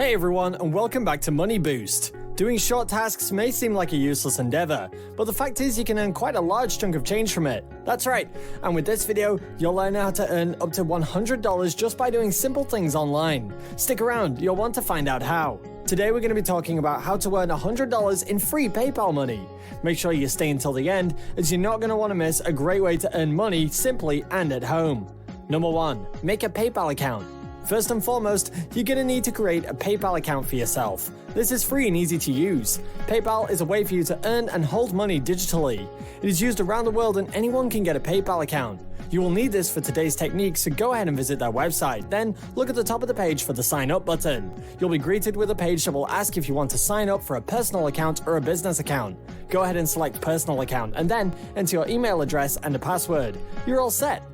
Hey everyone, and welcome back to Money Boost. Doing short tasks may seem like a useless endeavor, but the fact is you can earn quite a large chunk of change from it. That's right, and with this video, you'll learn how to earn up to $100 just by doing simple things online. Stick around, you'll want to find out how. Today we're going to be talking about how to earn $100 in free PayPal money. Make sure you stay until the end, as you're not going to want to miss a great way to earn money simply and at home. Number 1. Make a PayPal account. First and foremost, you're going to need to create a PayPal account for yourself. This is free and easy to use. PayPal is a way for you to earn and hold money digitally. It is used around the world and anyone can get a PayPal account. You will need this for today's technique, so go ahead and visit their website. Then, look at the top of the page for the sign up button. You'll be greeted with a page that will ask if you want to sign up for a personal account or a business account. Go ahead and select personal account and then enter your email address and a password. You're all set.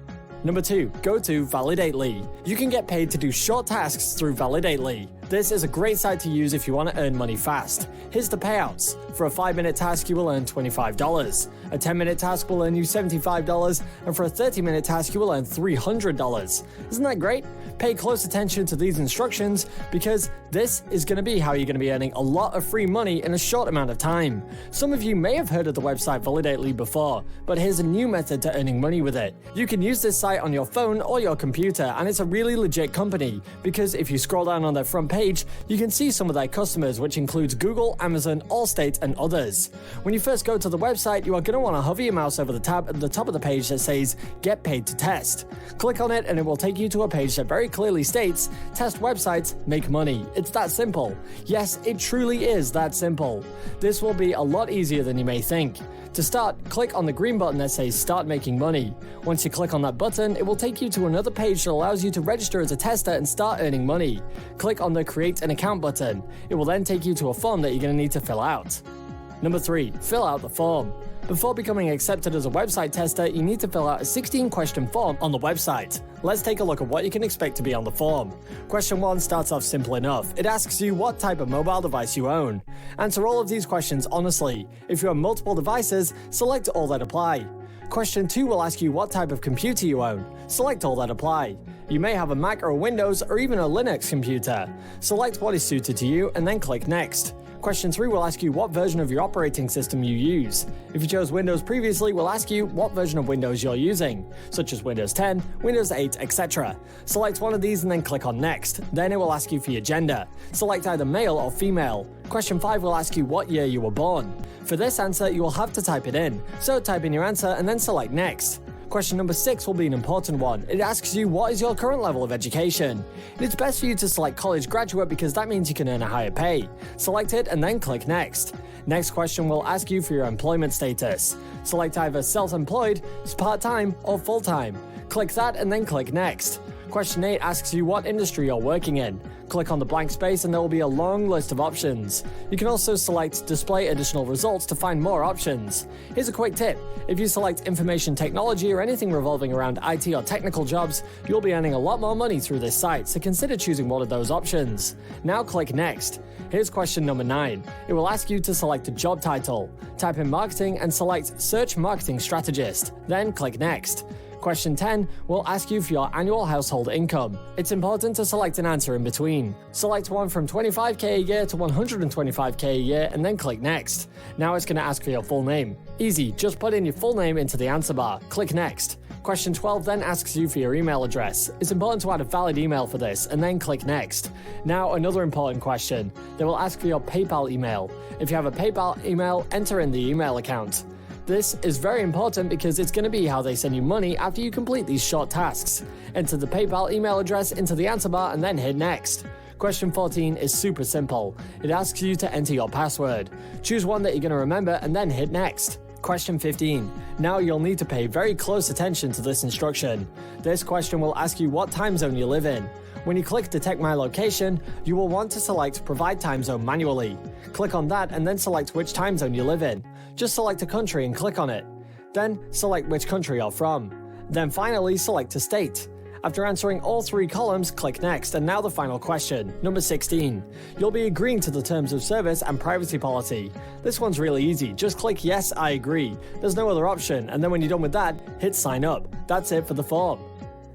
Number 2. Go to Validately. You can get paid to do short tasks through Validately. This is a great site to use if you want to earn money fast. Here's the payouts. For a 5-minute task, you will earn $25. A 10-minute task will earn you $75, and for a 30-minute task, you will earn $300. Isn't that great? Pay close attention to these instructions because this is going to be how you're going to be earning a lot of free money in a short amount of time. Some of you may have heard of the website Validately before, but here's a new method to earning money with it. You can use this site on your phone or your computer, and it's a really legit company because if you scroll down on their front page, you can see some of their customers, which includes Google, Amazon, Allstate, and others. When you first go to the website, you are going to want to hover your mouse over the tab at the top of the page that says Get Paid to Test. Click on it and it will take you to a page that very clearly states Test websites, make money. It's that simple. Yes, it truly is that simple. This will be a lot easier than you may think. To start, click on the green button that says Start Making Money. Once you click on that button, it will take you to another page that allows you to register as a tester and start earning money. Click on the Create an Account button. It will then take you to a form that you're going to need to fill out. Number 3. Fill out the form. Before becoming accepted as a website tester, you need to fill out a 16-question form on the website. Let's take a look at what you can expect to be on the form. Question 1 starts off simple enough. It asks you what type of mobile device you own. Answer all of these questions honestly. If you have multiple devices, select all that apply. Question 2 will ask you what type of computer you own. Select all that apply. You may have a Mac or a Windows or even a Linux computer. Select what is suited to you and then click Next. Question 3 will ask you what version of your operating system you use. If you chose Windows previously, we'll ask you what version of Windows you're using, such as Windows 10, Windows 8, etc. Select one of these and then click on Next. Then it will ask you for your gender. Select either male or female. Question 5 will ask you what year you were born. For this answer, you will have to type it in, so type in your answer and then select Next. Question number 6 will be an important one. It asks you what is your current level of education. It's best for you to select college graduate because that means you can earn a higher pay. Select it and then click Next. Next question will ask you for your employment status. Select either self-employed, part-time, or full-time. Click that and then click Next. Question 8 asks you what industry you're working in. Click on the blank space and there will be a long list of options. You can also select Display Additional Results to find more options. Here's a quick tip. If you select Information Technology or anything revolving around IT or technical jobs, you'll be earning a lot more money through this site, so consider choosing one of those options. Now click Next. Here's question number 9. It will ask you to select a job title. Type in marketing and select Search Marketing Strategist. Then click Next. Question 10 will ask you for your annual household income. It's important to select an answer in between. Select one from $25K a year to $125K a year and then click Next. Now it's going to ask for your full name. Easy, just put in your full name into the answer bar. Click Next. Question 12 then asks you for your email address. It's important to add a valid email for this and then click Next. Now another important question. They will ask for your PayPal email. If you have a PayPal email, enter in the email account. This is very important because it's going to be how they send you money after you complete these short tasks. Enter the PayPal email address into the answer bar and then hit Next. Question 14 is super simple. It asks you to enter your password. Choose one that you're going to remember and then hit Next. Question 15. Now you'll need to pay very close attention to this instruction. This question will ask you what time zone you live in. When you click Detect My Location, you will want to select Provide Time Zone manually. Click on that and then select which time zone you live in. Just select a country and click on it. Then select which country you're from. Then finally select a state. After answering all 3 columns, click Next, and now the final question, number 16. You'll be agreeing to the terms of service and privacy policy. This one's really easy, just click Yes, I agree. There's no other option, and then when you're done with that, hit Sign Up. That's it for the form.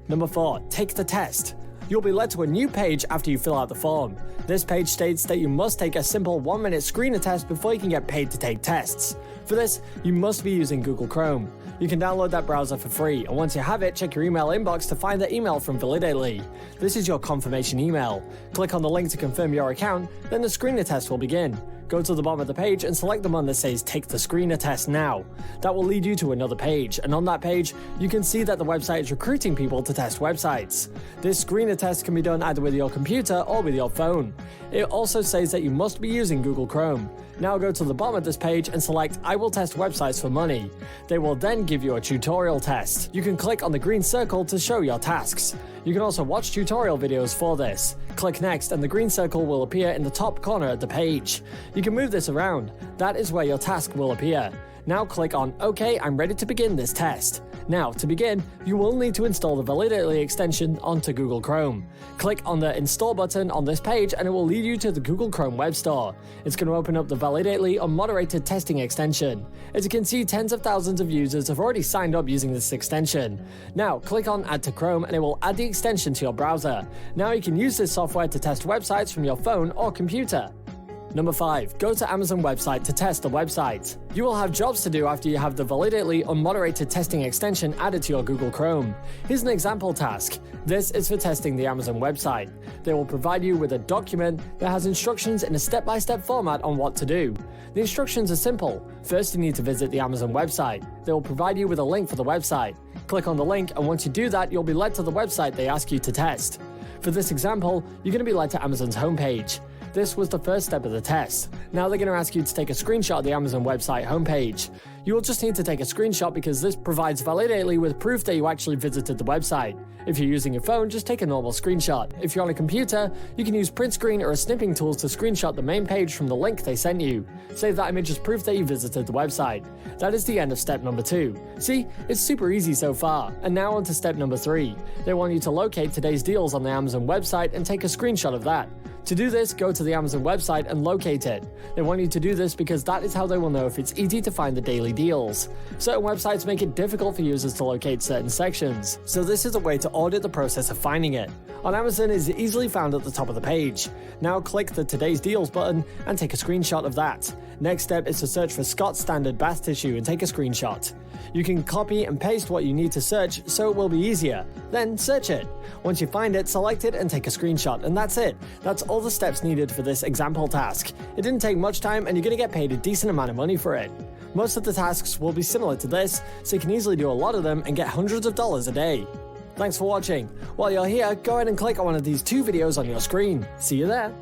Number 4, take the test. you'll be led to a new page after you fill out the form. This page states that you must take a simple 1-minute screener test before you can get paid to take tests. For this, you must be using Google Chrome. You can download that browser for free, and once you have it, check your email inbox to find the email from Validately. This is your confirmation email. Click on the link to confirm your account, then the screener test will begin. Go to the bottom of the page and select the one that says take the screener test now. That will lead you to another page, and on that page, you can see that the website is recruiting people to test websites. This screener test can be done either with your computer or with your phone. It also says that you must be using Google Chrome. Now go to the bottom of this page and select I will test websites for money. They will then give you a tutorial test. You can click on the green circle to show your tasks. You can also watch tutorial videos for this. Click next and the green circle will appear in the top corner of the page. You can move this around. That is where your task will appear. Now click on OK, I'm ready to begin this test. Now, to begin, you will need to install the Validately extension onto Google Chrome. Click on the Install button on this page and it will lead you to the Google Chrome Web Store. It's going to open up the Validately Unmoderated Testing extension. As you can see, tens of thousands of users have already signed up using this extension. Now, click on Add to Chrome and it will add the extension to your browser. Now you can use this software to test websites from your phone or computer. Number 5. Go to Amazon website to test the website. You will have jobs to do after you have the Validately Unmoderated Testing extension added to your Google Chrome. Here's an example task. This is for testing the Amazon website. They will provide you with a document that has instructions in a step-by-step format on what to do. The instructions are simple. First, you need to visit the Amazon website. They will provide you with a link for the website. Click on the link, and once you do that, you'll be led to the website they ask you to test. For this example, you're going to be led to Amazon's homepage. This was the first step of the test. Now they're going to ask you to take a screenshot of the Amazon website homepage. You will just need to take a screenshot because this provides Validately with proof that you actually visited the website. If you're using your phone, just take a normal screenshot. If you're on a computer, you can use print screen or snipping tools to screenshot the main page from the link they sent you. Save that image as proof that you visited the website. That is the end of step number 2. See, it's super easy so far. And now on to step number 3. They want you to locate today's deals on the Amazon website and take a screenshot of that. To do this, go to the Amazon website and locate it. They want you to do this because that is how they will know if it's easy to find the daily deals. Certain websites make it difficult for users to locate certain sections, so this is a way to audit the process of finding it. On Amazon, it is easily found at the top of the page. Now click the Today's Deals button and take a screenshot of that. Next step is to search for Scott's Standard Bath Tissue and take a screenshot. You can copy and paste what you need to search so it will be easier. Then search it. Once you find it, select it and take a screenshot, and that's it. That's all the steps needed for this example task. It didn't take much time and you're going to get paid a decent amount of money for it. Most of the tasks will be similar to this, so you can easily do a lot of them and get hundreds of dollars a day. Thanks for watching. While you're here, go ahead and click on one of these 2 videos on your screen. See you there.